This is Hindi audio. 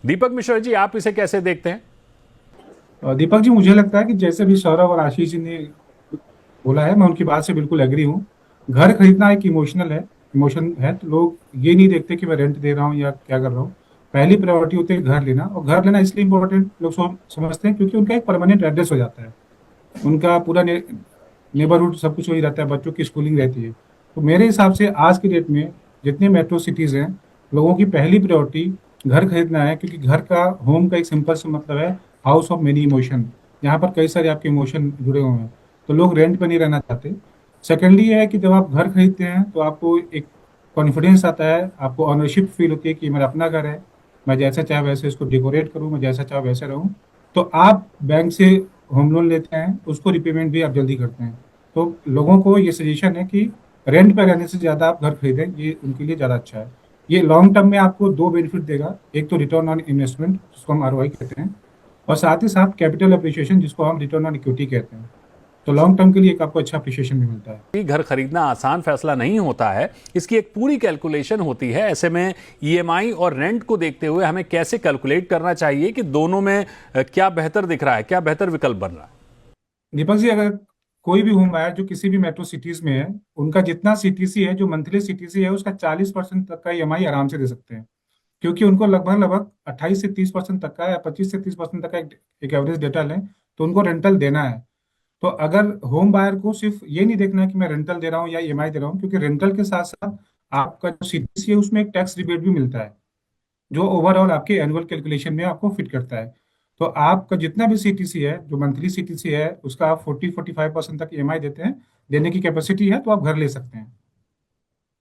दीपक मिश्रा जी, आप इसे कैसे देखते हैं? दीपक जी, मुझे लगता है कि जैसे भी सौरभ और आशीष जी ने बोला है, मैं उनकी बात से बिल्कुल एग्री हूँ। घर खरीदना एक इमोशन है। तो लोग ये नहीं देखते कि मैं रेंट दे रहा हूँ या क्या कर रहा हूँ। पहली प्रायोरिटी होती है घर लेना, और घर लेना इसलिए इंपॉर्टेंट लोग समझते हैं क्योंकि उनका एक परमानेंट एड्रेस हो जाता है। उनका पूरा नेबरहुड सब कुछ वही रहता है, बच्चों की स्कूलिंग रहती है। तो मेरे हिसाब से आज की डेट में जितने मेट्रो सिटीज हैं, लोगों की पहली प्रायोरिटी घर खरीदना है, क्योंकि घर का, होम का एक सिंपल सा मतलब है हाउस ऑफ मेनी इमोशन। यहाँ पर कई सारे आपके इमोशन जुड़े हुए हैं। तो लोग रेंट पे नहीं रहना चाहते। सेकेंडली ये है कि जब आप घर खरीदते हैं तो आपको एक कॉन्फिडेंस आता है, आपको ऑनरशिप फील होती है कि ये मेरा अपना घर है। मैं जैसा चाहे वैसे इसको डेकोरेट करूँ, मैं जैसा चाहे वैसे रहूँ। तो आप बैंक से होम लोन लेते हैं, उसको रिपेमेंट भी आप जल्दी करते हैं। तो लोगों को ये सजेशन है कि रेंट पे रहने से ज़्यादा आप घर खरीदें, ये उनके लिए ज़्यादा अच्छा है। ये लॉन्ग टर्म में आपको दो बेनिफिट देगा। एक तो रिटर्न ऑन इन्वेस्टमेंट, जिसको हम आरओआई कहते हैं, और साथ ही साथ कैपिटल अप्रिशिएशन, जिसको हम रिटर्न ऑन इक्विटी कहते हैं। तो लॉन्ग टर्म के लिए एक आपको अच्छा अप्रिशिएशन भी मिलता है। घर खरीदना आसान फैसला नहीं होता है, इसकी एक पूरी कैलकुलेशन होती है। ऐसे में ईएमआई और रेंट को देखते हुए हमें कैसे कैलकुलेट करना चाहिए कि दोनों में क्या बेहतर दिख रहा है, क्या बेहतर विकल्प बन रहा है? दीपक जी, अगर कोई भी होम बायर जो किसी भी मेट्रो सिटीज में है, उनका जितना सीटीसी है, जो मंथली सीटीसी है, उसका 40% तक का ईएमआई आराम से दे लगते हैं। क्योंकि उनको लगभग लगभग 28 से 30% तक का, या 25 से 30% तक का एक एवरेज डेटा लें, तो उनको रेंटल देना है। तो अगर होम बायर को सिर्फ ये नहीं देखना है कि मैं रेंटल दे रहा हूँ या ईएमआई दे रहा हूँ, क्योंकि रेंटल के साथ साथ आपका जो सीटीसी है उसमें एक टैक्स रिबेट भी मिलता है, जो ओवरऑल आपके एनुअल कैलकुलेशन में आपको फिट करता है। तो आपका जितना भी सीटीसी है, जो मंथली सीटीसी है, उसका आप 40-45% तक ईएमआई देते हैं, देने की कैपेसिटी है, तो आप घर ले सकते हैं।